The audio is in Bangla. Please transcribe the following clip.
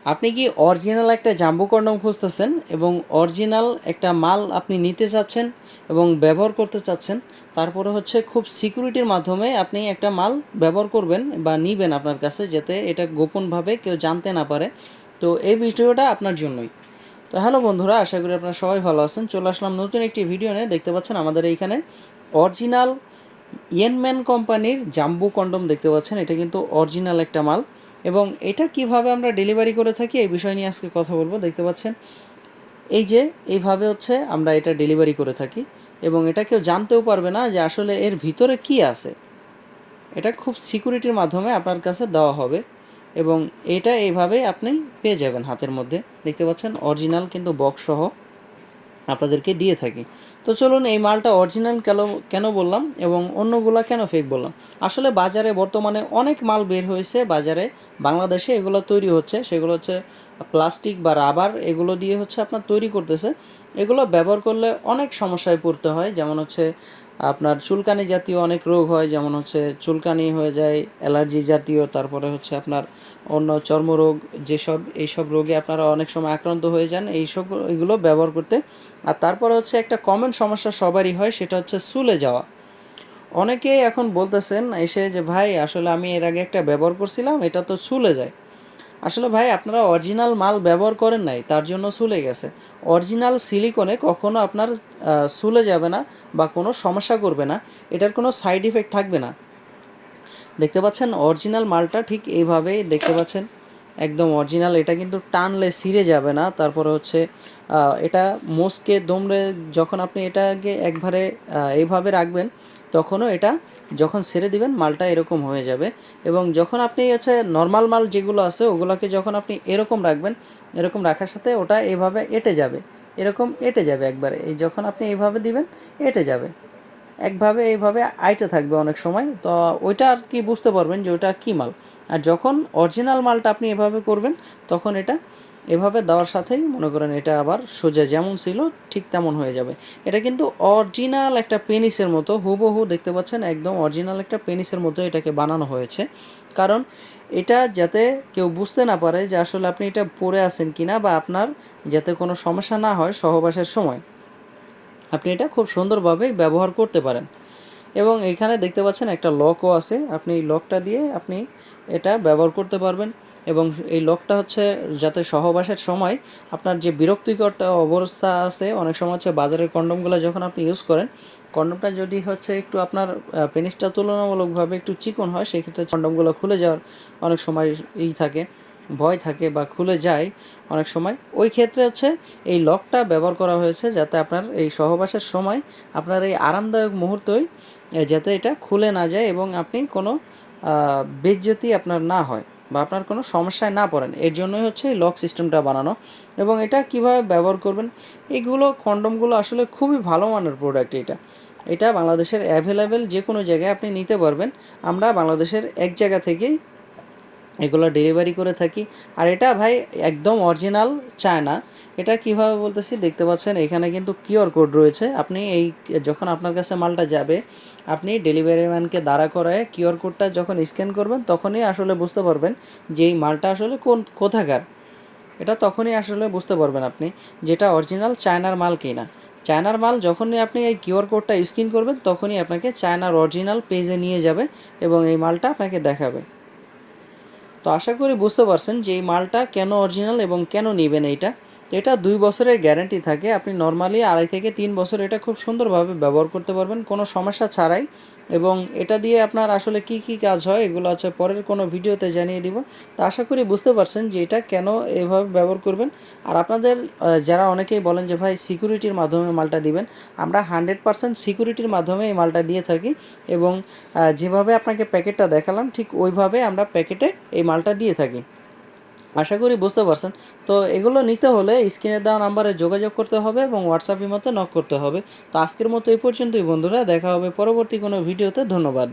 আপনি কি অরিজিনাল একটা জাম্বো কন্ডম খুঁজতেছেন এবং অরিজিনাল একটা মাল আপনি নিতে চাচ্ছেন এবং ব্যবহার করতে চাচ্ছেন, তারপরে হচ্ছে খুব সিকিউরিটির মাধ্যমে আপনি একটা মাল ব্যবহার করবেন বা নিবেন আপনার কাছে, যাতে এটা গোপনভাবে কেউ জানতে না পারে। তো এই ভিডিওটা আপনার জন্যই। তো হ্যালো বন্ধুরা, আশা করি আপনারা সবাই ভালো আছেন। চলে আসলাম নতুন একটি ভিডিও নিয়ে। দেখতে পাচ্ছেন আমাদের এইখানে অরিজিনাল ইয়েনম্যান কোম্পানির জাম্বো কন্ডম দেখতে পাচ্ছেন। এটা কিন্তু অরিজিনাল একটা মাল এবং এটা কিভাবে আমরা ডেলিভারি করে থাকি এই বিষয় নিয়ে আজকে কথা বলবো। দেখতে পাচ্ছেন এই যে এইভাবে হচ্ছে আমরা এটা ডেলিভারি করে থাকি এবং এটা কেউ জানতেও পারবে না যে আসলে এর ভিতরে কি আছে। এটা খুব সিকিউরিটির মাধ্যমে আপনার কাছে দেওয়া হবে এবং এটা এইভাবে আপনি পেয়ে যাবেন হাতের মধ্যে। দেখতে পাচ্ছেন অরিজিনাল কিন্তু বক্স সহ আপনাদেরকে দিয়ে থাকি। তো চলুন, এই মালটা অরিজিনাল কেন বললাম এবং অন্যগুলা কেন ফেক বললাম। আসলে বাজারে বর্তমানে অনেক মাল বের হয়েছে বাজারে, বাংলাদেশে এগুলো তৈরি হচ্ছে। সেগুলো হচ্ছে প্লাস্টিক বা রাবার, এগুলো দিয়ে হচ্ছে আপনার তৈরি করতেছে। এগুলো ব্যবহার করলে অনেক সমস্যায় পড়তে হয়, যেমন হচ্ছে আপনার চুলকানি জাতীয় অনেক রোগ হয়, যেমন হচ্ছে চুলকানি হয়ে যায়, অ্যালার্জি জাতীয়, তারপরে হচ্ছে আপনার অন্য চর্মরোগ, এইসব রোগে আপনারা অনেক সময় আক্রান্ত হয়ে যান এগুলো ব্যবহার করতে। আর তারপরে হচ্ছে একটা কমন সমস্যা সবারই হয়, সেটা হচ্ছে চুলে যাওয়া। অনেকেই এখন বলতেছেন এসে যে ভাই আসলে আমি এর আগে একটা ব্যবহার করছিলাম, এটা তো চুলে যায়। আসলে ভাই আপনারা অরিজিনাল মাল ব্যবহার করেন নাই, তার জন্য চুলে গেছে। অরিজিনাল সিলিকনে কখনো আপনার চুলে যাবে না বা কোনো সমস্যা করবে না, এটার কোনো সাইড ইফেক্ট থাকবে না। দেখতে পাচ্ছেন অরিজিনাল মালটা ঠিক এইভাবেই দেখতে পাচ্ছেন, একদম অরিজিনাল। এটা কিন্তু টানলে ছিঁড়ে যাবে না। তারপরে হচ্ছে এটা মোচকে দুমড়ে যখন আপনি এটাকে একবারে এইভাবে রাখবেন, তখনও এটা যখন ছেড়ে দিবেন মালটা এরকম হয়ে যাবে। এবং যখন আপনি হচ্ছে নর্মাল মাল যেগুলো আছে ওগুলোকে যখন আপনি এরকম রাখবেন, এরকম রাখার সাথে ওটা এভাবে এঁটে যাবে, এরকম এঁটে যাবে একবারে। এই যখন আপনি এইভাবে দিবেন এঁটে যাবে একভাবে, এইভাবে আইটে থাকবে অনেক সময়। তো ওইটা আর কি বুঝতে পারবেন যে ওইটা কী মাল। আর যখন অরিজিনাল মালটা আপনি এভাবে করবেন, তখন এটা এভাবে দেওয়ার সাথেই মনে করেন এটা আবার সোজা যেমন ছিল ঠিক তেমন হয়ে যাবে। এটা কিন্তু অরিজিনাল একটা পেনিসের মতো হুবহু, দেখতে পাচ্ছেন একদম অরিজিনাল একটা পেনিসের মতো এটাকে বানানো হয়েছে। কারণ এটা যাতে কেউ বুঝতে না পারে যে আসলে আপনি এটা পরে আছেন কিনা, বা আপনার যাতে কোনো সমস্যা না হয় সহবাসের সময়, আপনি এটা খুব সুন্দরভাবে ব্যবহার করতে পারেন। এবং এইখানে দেখতে পাচ্ছেন একটা লকও আছে, আপনি এই লকটা দিয়ে আপনি এটা ব্যবহার করতে পারবেন। এবং এই লকটা হচ্ছে যাতে সহবাসের সময় আপনার যে বিরক্তিকর অবস্থা আছে, অনেক সময় হচ্ছে বাজারের কন্ডমগুলো যখন আপনি ইউজ করেন, কন্ডমটা যদি হচ্ছে একটু আপনার পেনিসটা তুলনামূলকভাবে একটু চিকন হয়, সেই ক্ষেত্রে কন্ডমগুলো খুলে যাওয়ার অনেক সময় থাকে, ভয় থাকে বা খুলে যায় অনেক সময়। ওই ক্ষেত্রে হচ্ছে এই লকটা ব্যবহার করা হয়েছে, যাতে আপনার এই সহবাসের সময় আপনার এই আরামদায়ক মুহূর্তই যাতে এটা খুলে না যায় এবং আপনি কোনো বেইজ্জতি আপনার না হয় বা আপনার কোনো সমস্যায় না পড়েন। এর জন্যই হচ্ছে এই লক সিস্টেমটা বানানো। এবং এটা কিভাবে ব্যবহার করবেন, এগুলো কন্ডমগুলো আসলে খুবই ভালো মানের প্রোডাক্ট। এটা বাংলাদেশের অ্যাভেলেবেল যে কোনো জায়গায় আপনি নিতে পারবেন। আমরা বাংলাদেশের এক জায়গা থেকেই এগুলো ডেলিভারি করে থাকি। আর এটা ভাই একদম অরিজিনাল চায়না। এটা কিভাবে বলতেছি, দেখতে পাচ্ছেন এখানে কিন্তু কিউআর কোড রয়েছে। আপনি এই যখন আপনার কাছে মালটা যাবে, আপনি ডেলিভারি ম্যানকে দাঁড়া করায় কিউআর কোডটা যখন স্ক্যান করবেন, তখনই আসলে বুঝতে পারবেন যে এই মালটা আসলে কোথাকার। এটা তখনই আসলে বুঝতে পারবেন আপনি যেটা অরিজিনাল চায়নার মাল কিনা। চায়নার মাল যখনই আপনি এই কিউআর কোডটা স্ক্যান করবেন, তখনই আপনাকে চায়নার অরিজিনাল পেজে নিয়ে যাবে এবং এই মালটা আপনাকে দেখাবে। তো আশা করি বুঝতে পারছেন যে এই মালটা কেন অরিজিনাল এবং কেন নেবেন এইটা। এটা 2 বছরের গ্যারান্টি থাকে। আপনি নর্মালি 2.5 থেকে 3 বছর এটা খুব সুন্দরভাবে ব্যবহার করতে পারবেন কোনো সমস্যা ছাড়াই। এবং এটা দিয়ে আপনার আসলে কি কি কাজ হয় এগুলো হচ্ছে পরের কোনো ভিডিওতে জানিয়ে দিব। তো আশা করি বুঝতে পারছেন যে এটা কেন এভাবে ব্যবহার করবেন। আর আপনাদের যারা অনেকেই বলেন যে ভাই সিকিউরিটির মাধ্যমে মালটা দিবেন, আমরা 100% সিকিউরিটির মাধ্যমে এই মালটা দিয়ে থাকি। এবং যেভাবে আপনাকে প্যাকেটটা দেখালাম ঠিক ওইভাবে আমরা প্যাকেটে এই মালটা দিয়ে থাকি। আশা করি বুঝতে পারছেন। তো এগুলো নিতে হলে স্ক্রিনে দেওয়া নাম্বারে যোগাযোগ করতে হবে এবং হোয়াটসঅ্যাপ ইমোতে নক করতে হবে। তো আজকের মতো এই পর্যন্তই বন্ধুরা, দেখা হবে পরবর্তী কোনো ভিডিওতে। ধন্যবাদ।